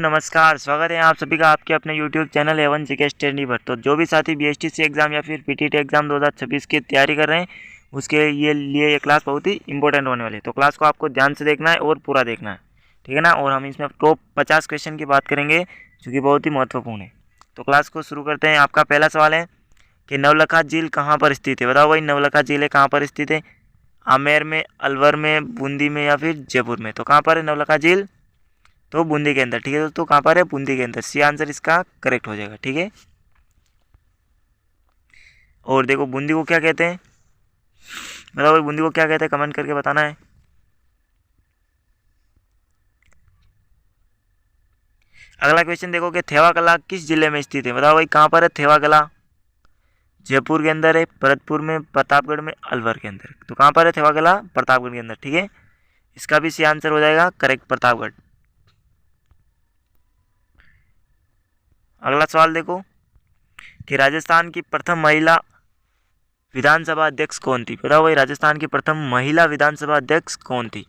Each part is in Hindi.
नमस्कार, स्वागत है आप सभी का आपके अपने YouTube channel A one GK study पर। तो जो भी साथी बीएसटीसी एग्ज़ाम या फिर पीटीटी एग्ज़ाम 2026 की तैयारी कर रहे हैं उसके लिए ये क्लास बहुत ही इंपॉर्टेंट होने वाली है। तो क्लास को आपको ध्यान से देखना है और पूरा देखना है, ठीक है ना। और हम इसमें टॉप 50 क्वेश्चन की बात करेंगे जो कि बहुत ही महत्वपूर्ण है। तो क्लास को शुरू करते हैं। आपका पहला सवाल है कि नवलखा झील कहाँ पर स्थित है। बताओ भाई, नवलखा झील है कहाँ पर स्थित है? आमेर में, अलवर में, बूंदी में या फिर जयपुर में। तो कहाँ पर है नवलखा झील? तो बूंदी के अंदर, ठीक है दोस्तों। कहाँ पर है? बूंदी के अंदर। सी आंसर इसका करेक्ट हो जाएगा, ठीक है। और देखो बूंदी को क्या कहते हैं, बताओ भाई बूंदी को क्या कहते हैं, कमेंट करके बताना है। अगला क्वेश्चन देखो कि थेवा कला किस जिले में स्थित है। बताओ भाई कहाँ पर है थेवा कला? जयपुर के अंदर है, भरतपुर में, प्रतापगढ़ में, अलवर के अंदर। तो कहाँ पर है थेवा कला? प्रतापगढ़ के अंदर, ठीक है। इसका भी सी आंसर हो जाएगा करेक्ट, प्रतापगढ़। अगला सवाल देखो कि राजस्थान की प्रथम महिला विधानसभा अध्यक्ष कौन थी। बताओ भाई राजस्थान की प्रथम महिला विधानसभा अध्यक्ष कौन थी?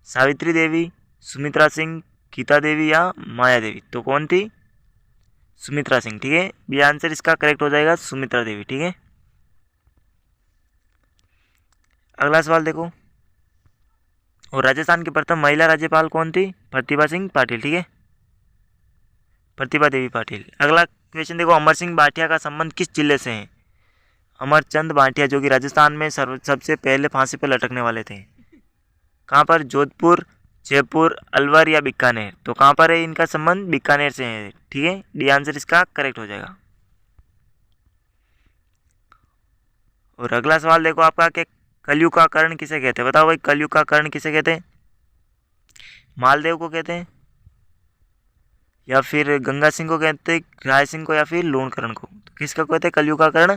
सावित्री देवी, सुमित्रा सिंह, गीता देवी या माया देवी। तो कौन थी? सुमित्रा सिंह, ठीक है। बी आंसर इसका करेक्ट हो जाएगा सुमित्रा देवी, ठीक है। अगला सवाल देखो, और राजस्थान की प्रथम महिला राज्यपाल कौन थी? प्रतिभा सिंह पाटिल, ठीक है, प्रतिभा देवी पाटिल। अगला क्वेश्चन देखो, अमर सिंह भाटिया का संबंध किस जिले से है? अमरचंद भाटिया जो कि राजस्थान में सबसे पहले फांसी पर लटकने वाले थे। कहाँ पर? जोधपुर, जयपुर, अलवर या बीकानेर। तो कहाँ पर है इनका संबंध? बीकानेर से है, ठीक है। डी आंसर इसका करेक्ट हो जाएगा। और अगला सवाल देखो आपका कि कलयुग का कर्ण किसे कहते हैं। बताओ भाई कलयुग का कर्ण किसे कहते हैं? मालदेव को कहते हैं, या फिर गंगा सिंह को कहते हैं, राय सिंह को, या फिर लूणकरण को। तो किसका कहते हैं कलयुग का कर्ण?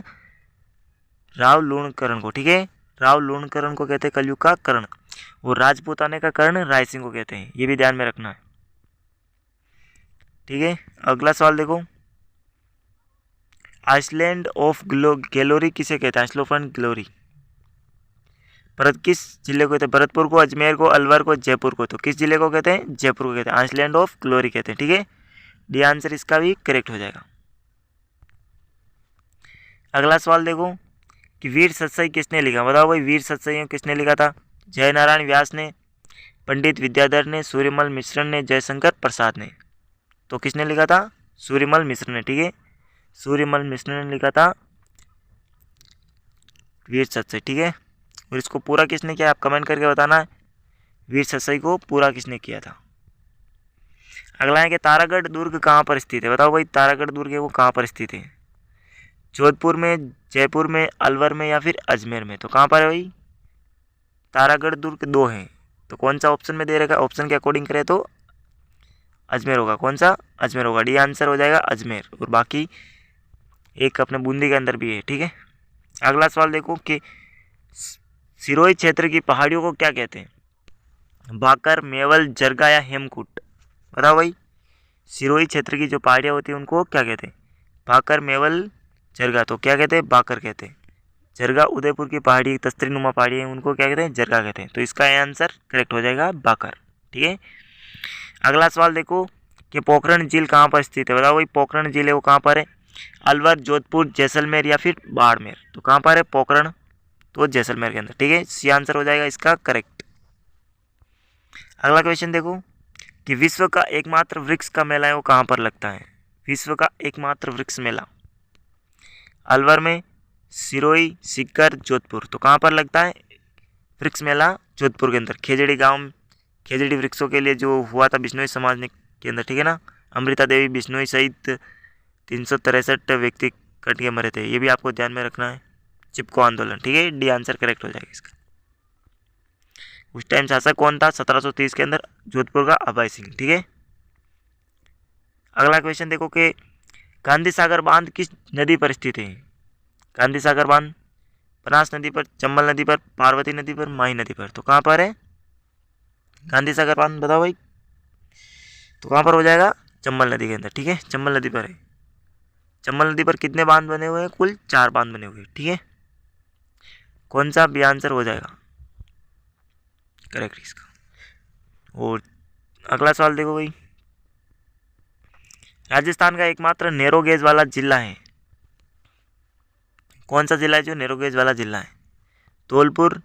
राव लूणकरण को, ठीक है। राव लूणकरण को कहते हैं कलयुग का कर्ण। वो राजपूताने का कर्ण राय सिंह को कहते हैं, ये भी ध्यान में रखना है, ठीक है। अगला सवाल देखो, आइसलैंड ऑफ ग्लोरी किसे कहते हैं? आइसलैंड ऑफ ग्लोरी भरत किस जिले को कहते हैं? भरतपुर को, अजमेर को, अलवर को, जयपुर को। तो किस जिले को कहते हैं? जयपुर को कहते हैं, आइसलैंड ऑफ ग्लोरी कहते हैं, ठीक है। डी आंसर इसका भी करेक्ट हो जाएगा। अगला सवाल देखो कि वीर सतसई किसने लिखा। बताओ भाई वीर सतसई किसने लिखा था? जय नारायण व्यास ने, पंडित विद्याधर ने, सूर्यमल मिश्र ने, जयशंकर प्रसाद ने। तो किसने लिखा था? सूर्यमल मिश्र ने, ठीक है। सूर्यमल मिश्र ने लिखा था वीर सतसई, ठीक है। और इसको पूरा किसने किया आप कमेंट करके बताना है, वीर सतसई को पूरा किसने किया था। अगला है कि तारागढ़ दुर्ग कहाँ पर स्थित है। बताओ भाई तारागढ़ दुर्ग है वो कहाँ पर स्थित है? जोधपुर में, जयपुर में, अलवर में या फिर अजमेर में। तो कहाँ पर है भाई? तारागढ़ दुर्ग दो हैं, तो कौन सा ऑप्शन में दे रखा है? ऑप्शन के अकॉर्डिंग करें तो अजमेर होगा। कौन सा? अजमेर होगा, डी आंसर हो जाएगा अजमेर। और बाकी एक अपने बूंदी के अंदर भी है, ठीक है। अगला सवाल देखो कि सिरोही क्षेत्र की पहाड़ियों को क्या कहते हैं? बाकर, मेवल, जरगा या हेमकूट। बताओ भाई सिरोही क्षेत्र की जो पहाड़ियाँ होती हैं उनको क्या कहते हैं? बाकर, मेवल, जरगा। तो क्या कहते हैं? बाकर कहते हैं। जरगा उदयपुर की पहाड़ी, तस्तरी नुमा पहाड़ी है, उनको क्या कहते हैं? जरगा कहते हैं। तो इसका आंसर करेक्ट हो जाएगा बाकर, ठीक है। अगला सवाल देखो कि पोखरण झील कहाँ पर स्थित है। बताओ भाई पोखरण झील है वो कहाँ पर है? अलवर, जोधपुर, जैसलमेर या फिर बाड़मेर। तो कहाँ पर है पोखरण? तो जैसलमेर के अंदर, ठीक है। सी आंसर हो जाएगा इसका करेक्ट। अगला क्वेश्चन देखो कि विश्व का एकमात्र वृक्ष का मेला है वो कहाँ पर लगता है? विश्व का एकमात्र वृक्ष मेला अलवर में, सिरोही, सीकर, जोधपुर। तो कहाँ पर लगता है वृक्ष मेला? जोधपुर के अंदर, खेजड़ी गांव, खेजड़ी वृक्षों के लिए जो हुआ था बिश्नोई समाज ने के अंदर, ठीक है ना। अमृता देवी बिश्नोई सहित 363 व्यक्ति कट के मरे थे, ये भी आपको ध्यान में रखना है। चिपको आंदोलन, ठीक है। डी आंसर करेक्ट हो जाएगा इसका। उस टाइम शासक कौन था 1730 के अंदर? जोधपुर का अभय सिंह, ठीक है। अगला क्वेश्चन देखो कि गांधी सागर बांध किस नदी पर स्थित है? गांधी सागर बांध बनास नदी पर, चंबल नदी पर, पार्वती नदी पर, माही नदी पर। तो कहाँ पर है गांधी सागर बांध? बताओ भाई। तो कहाँ पर हो जाएगा? चंबल नदी के अंदर, ठीक है। चंबल नदी पर है। चंबल नदी पर कितने बांध बने हुए हैं? कुल 4 बांध बने हुए हैं, ठीक है। कौन सा बी आंसर हो जाएगा करेक्ट इसका। और अगला सवाल देखो भाई राजस्थान का एकमात्र नैरो गेज वाला जिला है, कौन सा जिला है जो नैरो गेज वाला जिला है? धौलपुर,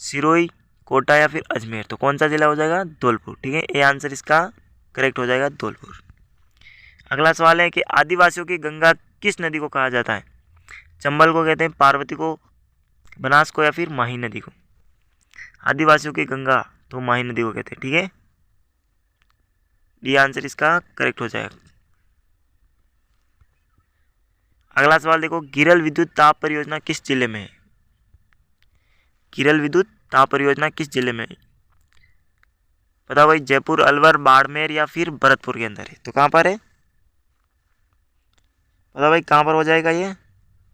सिरोही, कोटा या फिर अजमेर। तो कौन सा जिला हो जाएगा? धौलपुर। ठीक है, ये आंसर इसका करेक्ट हो जाएगा, धौलपुर। अगला सवाल है कि आदिवासियों की गंगा किस नदी को कहा जाता है? चंबल को कहते हैं, पार्वती को, बनास को या फिर माही नदी को? आदिवासियों की गंगा तो माही नदी को कहते हैं। ठीक है, ये आंसर इसका करेक्ट हो जाएगा। अगला सवाल देखो, गिरल विद्युत ताप परियोजना किस जिले में है? गिरल विद्युत ताप परियोजना किस जिले में है? बताओ भाई, जयपुर, अलवर, बाड़मेर या फिर भरतपुर के अंदर है? तो कहाँ पर है? बताओ भाई कहाँ पर हो जाएगा ये?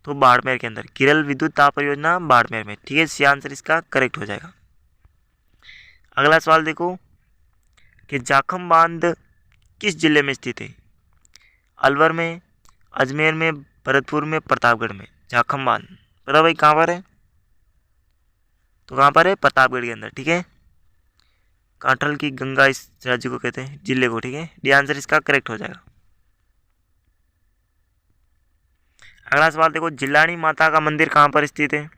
तो बाड़मेर के अंदर, गिरल विद्युत ताप परियोजना बाड़मेर में। ठीक है, सी आंसर इसका करेक्ट हो जाएगा। अगला सवाल देखो कि जाखम बांध किस जिले में स्थित है? अलवर में, अजमेर में, भरतपुर में, प्रतापगढ़ में? जाखम बांध बताओ भाई कहाँ पर है? तो कहाँ पर है? प्रतापगढ़ के अंदर। ठीक है, कांठल की गंगा इस राज्य को कहते हैं, जिले को। ठीक है, डी आंसर इसका करेक्ट हो जाएगा। अगला सवाल देखो, जिलानी माता का मंदिर कहाँ पर स्थित है?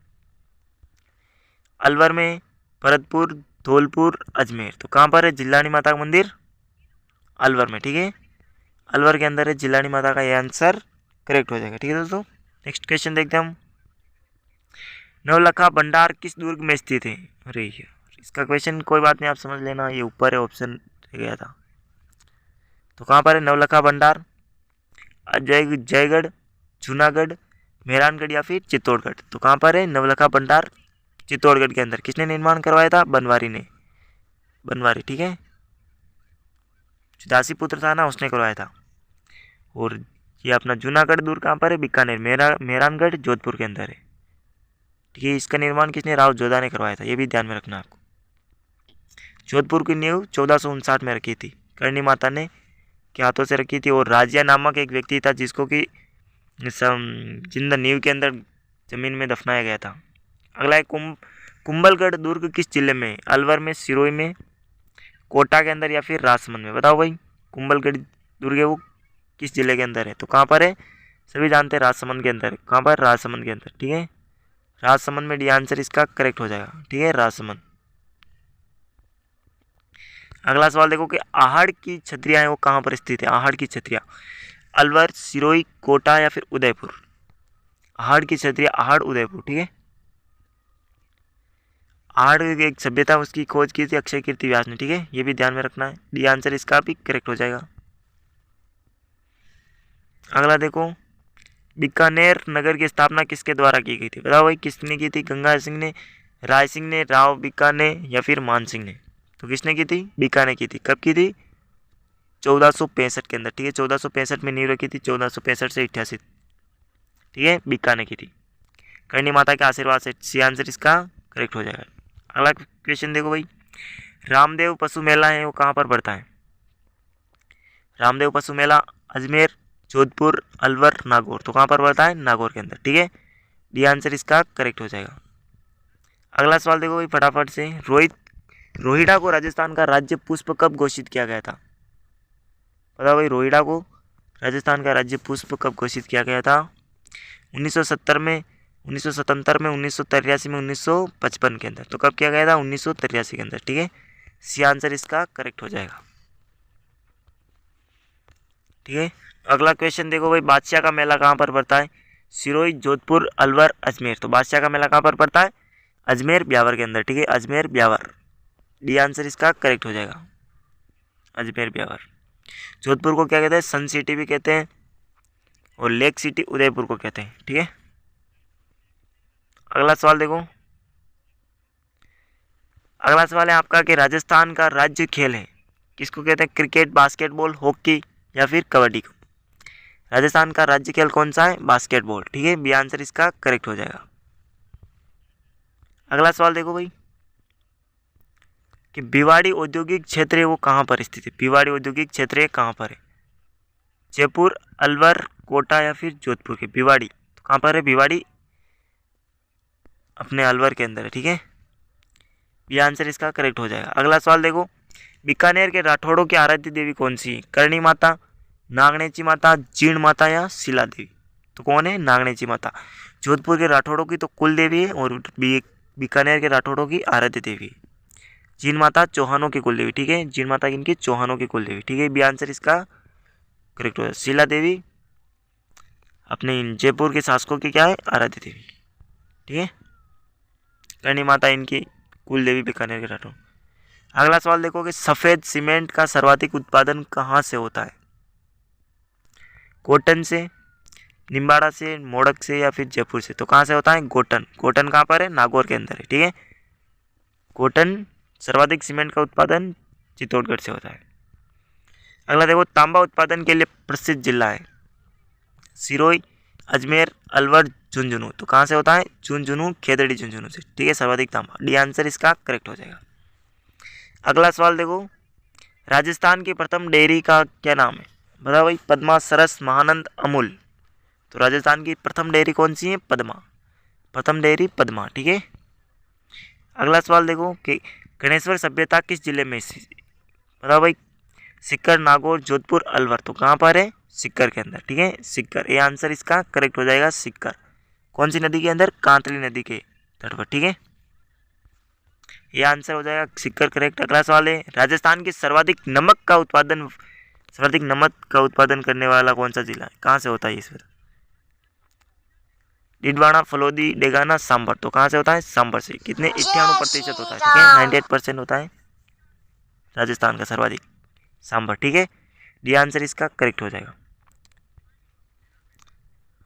अलवर में, भरतपुर, धौलपुर, अजमेर? तो कहाँ पर है जिलानी माता का मंदिर? अलवर में। ठीक है, अलवर के अंदर है जिलानी माता का, ये आंसर करेक्ट हो जाएगा। ठीक है दोस्तों, नेक्स्ट क्वेश्चन देखते हैं हम। नवलखा भंडार किस दुर्ग में स्थित है? अरे इसका क्वेश्चन कोई बात नहीं, आप समझ लेना, ये ऊपर है, ऑप्शन रह गया था। तो कहाँ पर है नवलखा भंडार? जयगढ़, जूनागढ़, मेहरानगढ़ या फिर चित्तौड़गढ़? तो कहाँ पर है नवलखा भंडार? चित्तौड़गढ़ के अंदर। किसने निर्माण करवाया था? बनवारी ने, बनवारी। ठीक है, दासी पुत्र था ना, उसने करवाया था। और ये अपना जूनागढ़ दुर्ग कहाँ पर है? बीकानेर, मेहरानगढ़ जोधपुर के अंदर है। ठीक है, इसका निर्माण किसने? राव जोधा ने करवाया था, ये भी ध्यान में रखना आपको। जोधपुर की नींव 1459 में रखी थी, करणी माता ने के हाथों से रखी थी। और राजिया नामक एक व्यक्ति था जिसको कि जिंदा नींव के अंदर जमीन में दफनाया गया था। अगला है कुंभलगढ़ दुर्ग किस जिले में? अलवर में, सिरोही में, कोटा के अंदर या फिर राजसमंद में? बताओ भाई, कुंभलगढ़ दुर्ग है वो किस जिले के अंदर है? तो कहाँ पर है? सभी जानते हैं राजसमंद के अंदर। कहाँ पर? राजसमंद के अंदर। ठीक है, राजसमंद में डी आंसर इसका करेक्ट हो जाएगा। ठीक है, राजसमंद। अगला सवाल देखो कि आहड़ की छतरियाँ हैं वो कहाँ पर स्थित है? आहड़ की छतरियाँ अलवर, सिरोही, कोटा या फिर उदयपुर? आहड़ की छतरियाँ, आहड़, उदयपुर। ठीक है, आहड़ एक सभ्यता, उसकी खोज की थी अक्षय कीर्ति व्यास ने। ठीक है, ये भी ध्यान में रखना है, डी आंसर इसका भी करेक्ट हो जाएगा। अगला देखो, बीकानेर नगर की स्थापना किसके द्वारा की गई थी? बताओ भाई किसने की थी? गंगा सिंह ने, राय सिंह ने, राव बीकाने या फिर मान सिंह ने? तो किसने की थी? बीकाने की थी। कब की थी? 1465 के अंदर। ठीक है, 1465 में नींव रखी थी, 1465 से 88। ठीक है, बीकाने की थी, करणी माता के आशीर्वाद से। सी आंसर इसका करेक्ट हो जाएगा। अगला क्वेश्चन देखो भाई, रामदेव पशु मेला है वो कहाँ पर पड़ता है? रामदेव पशु मेला अजमेर, जोधपुर, अलवर, नागौर? तो कहाँ पर पड़ता है? नागौर के अंदर। ठीक है, डी आंसर इसका करेक्ट हो जाएगा। अगला सवाल देखो भाई फटाफट से, रोहिड़ा को राजस्थान का राज्य पुष्प कब घोषित किया गया था? बताओ भाई, रोहिड़ा को राजस्थान का राज्य पुष्प कब घोषित किया गया था? 1970 में, 1977 में, 1983 में, 1955 के अंदर? तो कब किया गया था? 1983 के अंदर। ठीक है, सी आंसर इसका करेक्ट हो जाएगा। ठीक है, अगला क्वेश्चन देखो भाई, बादशाह का मेला कहाँ पर पड़ता है? सिरोही, जोधपुर, अलवर, अजमेर? तो बादशाह का मेला कहाँ पर पड़ता है? अजमेर ब्यावर के अंदर। ठीक है, अजमेर ब्यावर, डी आंसर इसका करेक्ट हो जाएगा, अजमेर ब्यावर। जोधपुर को क्या कहते हैं? सन सिटी भी कहते हैं, और लेक सिटी उदयपुर को कहते हैं। ठीक है, अगला सवाल देखो, अगला सवाल है आपका कि राजस्थान का राज्य खेल है किसको कहते हैं? क्रिकेट, बास्केटबॉल, हॉकी या फिर कबड्डी को? राजस्थान का राज्य खेल कौन सा है? बास्केटबॉल। ठीक है, बी आंसर इसका करेक्ट हो जाएगा। अगला सवाल देखो भाई कि भिवाड़ी औद्योगिक क्षेत्र है वो कहाँ पर स्थित है? भिवाड़ी औद्योगिक क्षेत्र कहाँ पर है? जयपुर, अलवर, कोटा या फिर जोधपुर के? भिवाड़ी तो कहाँ पर है? भिवाड़ी अपने अलवर के अंदर है। ठीक है, ये आंसर इसका करेक्ट हो जाएगा। अगला सवाल देखो, बीकानेर के राठौड़ों की आराध्य देवी कौन सी है? करणी माता, नागणेची माता, जीण माता या शिला देवी? तो कौन है? नागणेची माता। जोधपुर के राठौड़ों की तो कुल देवी है और बीकानेर के राठौड़ों की आराध्य देवी है। जीण माता चौहानों की कुल देवी, ठीक है, जीण माता इनकी चौहानों की कुल देवी, ठीक है, बी आंसर इसका करेक्ट हो जाए। शिला देवी अपने जयपुर के शासकों की क्या है? आराध्य देवी, ठीक है। करणी माता इनकी कुल देवी बीकानेर के राठौड़। अगला सवाल देखो कि सफेद सीमेंट का सर्वाधिक उत्पादन कहाँ से होता है? गोटन से, निम्बाड़ा से, मोड़क से या फिर जयपुर से? तो कहाँ से होता है? गोटन। गोटन कहाँ पर है? नागौर के अंदर है, ठीक है। गोटन सर्वाधिक सीमेंट का उत्पादन चित्तौड़गढ़ से होता है। अगला देखो तांबा उत्पादन के लिए प्रसिद्ध जिला है सिरोही, अजमेर, अलवर, झुंझुनू। तो कहाँ से होता है? झुंझुनू, खेतड़ी झुंझुनू से, ठीक है, सर्वाधिक तांबा। डी आंसर इसका करेक्ट हो जाएगा। अगला सवाल देखो राजस्थान की प्रथम डेयरी का क्या नाम है? बताओ भाई। पद्मा, सरस, महानंद, अमूल। तो राजस्थान की प्रथम डेयरी कौन सी है? पद्मा। प्रथम डेयरी पद्मा, ठीक है। अगला सवाल देखो कि गणेश्वर सभ्यता किस जिले में स्थित? बताओ भाई। सीकर, नागौर, जोधपुर, अलवर। तो कहाँ पर है? सीकर के अंदर, ठीक है, सीकर। ये आंसर इसका करेक्ट हो जाएगा, सीकर। कौन सी नदी के अंदर? कांतली नदी के तट पर, ठीक है, ये आंसर हो जाएगा सीकर, करेक्ट। अगला सवाल है राजस्थान की सर्वाधिक नमक का उत्पादन करने वाला कौन सा जिला है? कहाँ से होता है इस पर? डिडवाना, फलोदी, डेगाना, सांबर। तो कहाँ से होता है? सांबर से। कितने? 98% होता है, ठीक है, 98% होता है राजस्थान का सर्वाधिक सांबर, ठीक है। डी आंसर इसका करेक्ट हो जाएगा।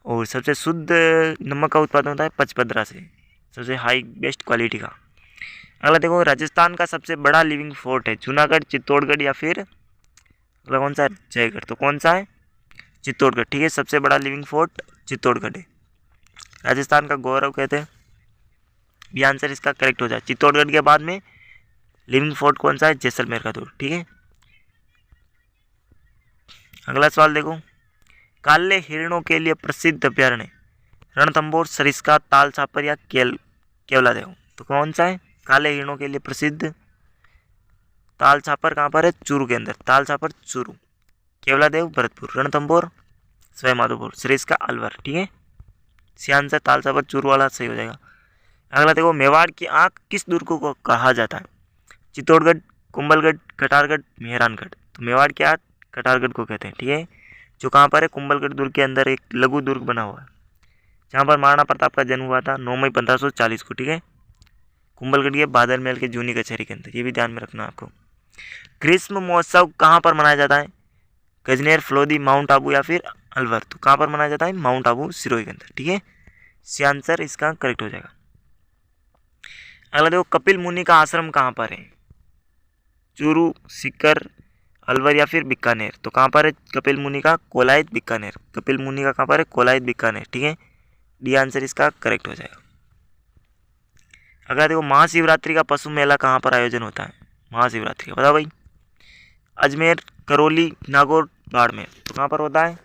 और सबसे शुद्ध नमक का उत्पादन होता है पचपदरा से, सबसे हाई बेस्ट क्वालिटी का। अगला देखो राजस्थान का सबसे बड़ा लिविंग फोर्ट है जूनागढ़, चित्तौड़गढ़ या फिर अगला कौन सा है? जयगढ़। तो कौन सा है? चित्तौड़गढ़, ठीक है, सबसे बड़ा लिविंग फोर्ट चित्तौड़गढ़ है, राजस्थान का गौरव कहते हैं। ये आंसर इसका करेक्ट हो जाए। चित्तौड़गढ़ के बाद में लिविंग फोर्ट कौन सा है? जैसलमेर का दूर, ठीक है। अगला सवाल देखो काले हिरणों के लिए प्रसिद्ध अभ्यारण्य रणथंभौर, सरिस्का, ताल छापर या केवलादेव। तो कौन सा है काले हिरणों के लिए प्रसिद्ध? ताल छापर कहाँ पर है? चूरू के अंदर, ताल छापर चूरू, केवलादेव भरतपुर, रणथंभौर सवाई माधोपुर, सरिस्का अलवर, ठीक है, सी आंसर ताल छापर चूरू वाला सही हो जाएगा। अगला देखो मेवाड़ की आंख किस दुर्ग को कहा जाता है? चित्तौड़गढ़, कुंभलगढ़, कटारगढ़, मेहरानगढ़। तो मेवाड़ की आंख कटारगढ़ को कहते हैं, ठीक है, जो कहाँ पर है? कुंभलगढ़ दुर्ग के अंदर एक लघु दुर्ग बना हुआ है जहाँ पर महाराणा प्रताप का जन्म हुआ था 9 मई 1540 को, ठीक है, कुंभलगढ़ के बादल महल के जूनी कचहरी के अंदर। ये भी ध्यान में रखना आपको। ग्रीष्म महोत्सव कहाँ पर मनाया जाता है? गजनेर, फलोदी, माउंट आबू या फिर अलवर। तो कहाँ पर मनाया जाता है? माउंट आबू सिरोही के अंदर, ठीक है, सी आंसर इसका करेक्ट हो जाएगा। अगला देखो कपिल मुनि का आश्रम कहाँ पर है? चूरू, सीकर, अलवर या फिर बीकानेर। तो कहाँ पर है कपिल मुनि का? कोलायत, बीकानेर। कपिल मुनि का कहाँ पर है? कोलायत, बीकानेर, ठीक है, डी आंसर इसका करेक्ट हो जाएगा। अगर देखो महाशिवरात्रि का पशु मेला कहाँ पर आयोजन होता है? महाशिवरात्रि का बताओ भाई। अजमेर, करौली, नागौर, बाड़मेर। तो कहाँ पर होता है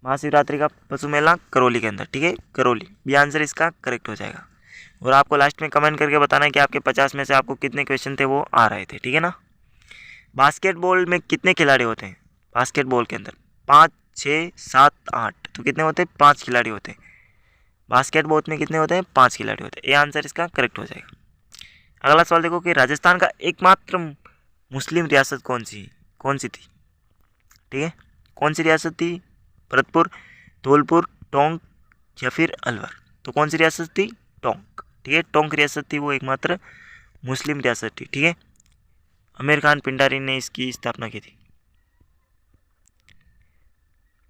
महाशिवरात्रि का पशु मेला? करौली के अंदर, ठीक है, करौली, बी आंसर इसका करेक्ट हो जाएगा। और आपको लास्ट में कमेंट करके बताना है कि आपके 50 में से आपको कितने क्वेश्चन थे वो आ रहे थे, ठीक है ना। बास्केटबॉल में कितने खिलाड़ी होते हैं? बास्केटबॉल के अंदर 5, 6, 7, 8। तो कितने होते हैं? 5 खिलाड़ी होते हैं। बास्केटबॉल में कितने होते हैं? 5 खिलाड़ी होते हैं। ये आंसर इसका करेक्ट हो जाएगा। अगला सवाल देखो कि राजस्थान का एकमात्र मुस्लिम रियासत कौन सी थी? ठीक है, कौन सी रियासत थी? भरतपुर, धौलपुर, टोंक या फिर अलवर। तो कौन सी रियासत थी? टोंक, ठीक है, टोंक रियासत थी वो एकमात्र मुस्लिम रियासत थी, ठीक है। आमिर खान पिंडारी ने इसकी स्थापना की थी।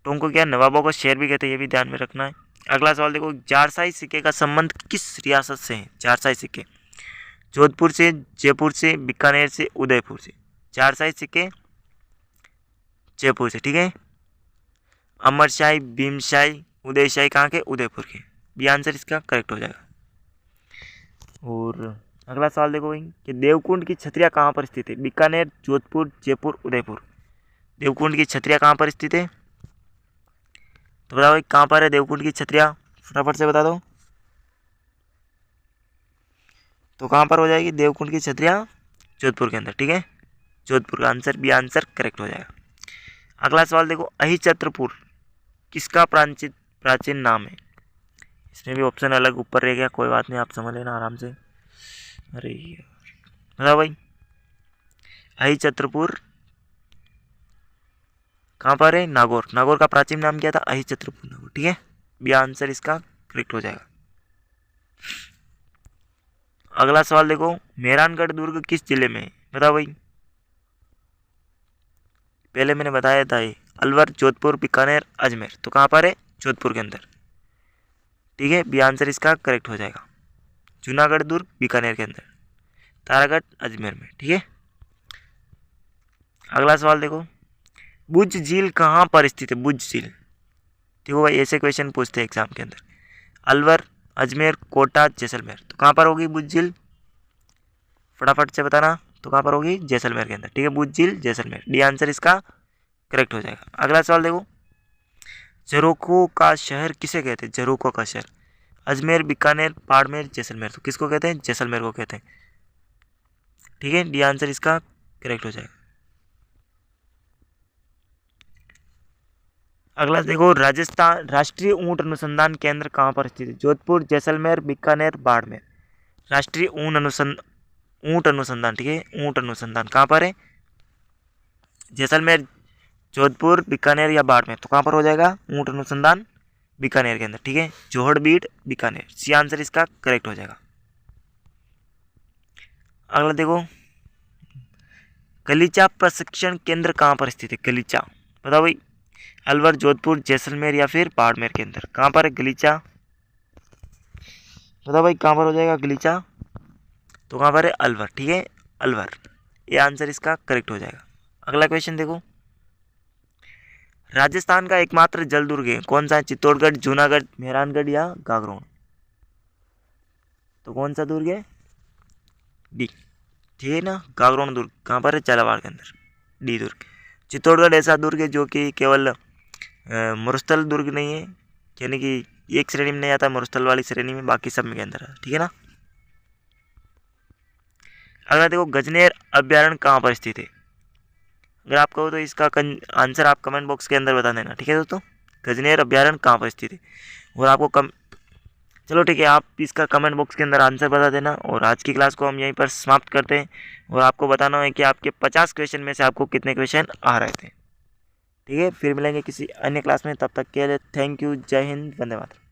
टोंक को क्या नवाबों का शहर भी कहते हैं, ये भी ध्यान में रखना है। अगला सवाल देखो जारसाई सिक्के का संबंध किस रियासत से है? जारसाई सिक्के जोधपुर से, जयपुर से, बीकानेर से, उदयपुर से। जारसाई सिक्के जयपुर से, ठीक है। अमरशाही, भीमशाही, उदयशाही कहाँ के? उदयपुर के। बी आंसर इसका करेक्ट हो जाएगा। और अगला सवाल देखो भाई कि देवकुंड की छतरिया कहाँ पर स्थित है? बीकानेर, जोधपुर, जयपुर, उदयपुर। देवकुंड की छतरिया कहाँ पर स्थित है? तो बताओ भाई कहाँ पर है देवकुंड की छतरिया? फटाफट से बता दो। तो कहाँ पर हो जाएगी देवकुंड की छतरिया? जोधपुर के अंदर, ठीक है, जोधपुर का आंसर बी आंसर करेक्ट हो जाएगा। अगला सवाल देखो, अहिछत्रपुर किसका प्राचीन नाम है? इसमें भी ऑप्शन अलग ऊपर रह गया, कोई बात नहीं, आप समझ लेना आराम से। अरे बताओ भाई, अहिछत्रपुर कहाँ पर है? नागौर। नागौर का प्राचीन नाम क्या था? अहिछत्रपुर नागौर। ठीक है, बी आंसर इसका करेक्ट हो जाएगा। अगला सवाल देखो, मेहरानगढ़ दुर्ग किस जिले में है? बताओ भाई, पहले मैंने बताया था ये अलवर, जोधपुर, बीकानेर, अजमेर, तो कहाँ पर है? जोधपुर के अंदर। ठीक है, बी आंसर इसका करेक्ट हो जाएगा। जूनागढ़ दुर्ग बीकानेर के अंदर, तारागढ़ अजमेर में। ठीक है, अगला सवाल देखो, बुझ झील कहाँ पर स्थित है? बुझ झील, देखो भाई ऐसे क्वेश्चन पूछते हैं एग्जाम के अंदर। अलवर, अजमेर, कोटा, जैसलमेर, तो कहाँ पर होगी बुझ झील? फटाफट से बताना, तो कहाँ पर होगी? जैसलमेर के अंदर। ठीक है, बुझ झील जैसलमेर, डी आंसर इसका करेक्ट हो जाएगा। अगला सवाल देखो, झरोखों का शहर किसे कहते हैं? झरोखों का शहर, अजमेर, बीकानेर, बाड़मेर, जैसलमेर, तो किसको कहते हैं? जैसलमेर को कहते हैं। ठीक है, डी आंसर इसका करेक्ट हो जाएगा। अगला देखो, राजस्थान राष्ट्रीय ऊंट अनुसंधान केंद्र कहाँ पर स्थित है? जोधपुर, जैसलमेर, बीकानेर, बाड़मेर। राष्ट्रीय ऊंट अनुसंधान, ठीक है, ऊंट अनुसंधान कहाँ पर है? जैसलमेर, जोधपुर, बीकानेर या बाड़मेर, तो कहाँ पर हो जाएगा? ऊंट अनुसंधान बीकानेर के अंदर। ठीक है, जोहड़बीड़, बीकानेर, सी आंसर इसका करेक्ट हो जाएगा। अगला देखो, गलीचा प्रशिक्षण केंद्र कहाँ पर स्थित है? गलीचा, बताओ भाई, अलवर, जोधपुर, जैसलमेर या फिर बाड़मेर के अंदर, कहाँ पर है गलीचा? बताओ भाई, कहाँ पर हो जाएगा गलीचा? तो कहाँ पर है? अलवर। ठीक है, अलवर, ये आंसर इसका करेक्ट हो जाएगा। अगला क्वेश्चन देखो, राजस्थान का एकमात्र जल दुर्ग है कौन सा है? चित्तौड़गढ़, जूनागढ़, मेहरानगढ़ या गागरोन, तो कौन सा दुर्ग है? डी, ठीक है ना, गागरोन दुर्ग कहाँ पर है? झालावाड़ के अंदर, डी दुर्ग। चित्तौड़गढ़ ऐसा दुर्ग है जो कि केवल मरुस्थल दुर्ग नहीं है, यानी कि एक श्रेणी में नहीं आता, मरुस्थल वाली श्रेणी में, बाकी सब में के अंदर है। ठीक है ना। अगर देखो, गजनेर अभ्यारण्य कहाँ पर स्थित है? अगर आप कहो तो इसका आंसर आप कमेंट बॉक्स के अंदर बता देना। ठीक है दोस्तों, गजनेर अभ्यारण्य कहाँ पर स्थित है, और आपको चलो ठीक है, आप इसका कमेंट बॉक्स के अंदर आंसर बता देना। और आज की क्लास को हम यहीं पर समाप्त करते हैं, और आपको बताना है कि आपके 50 क्वेश्चन में से आपको कितने क्वेश्चन आ रहे थे। ठीक है, फिर मिलेंगे किसी अन्य क्लास में, तब तक के लिए थैंक यू, जय हिंद, वंदे मातरम।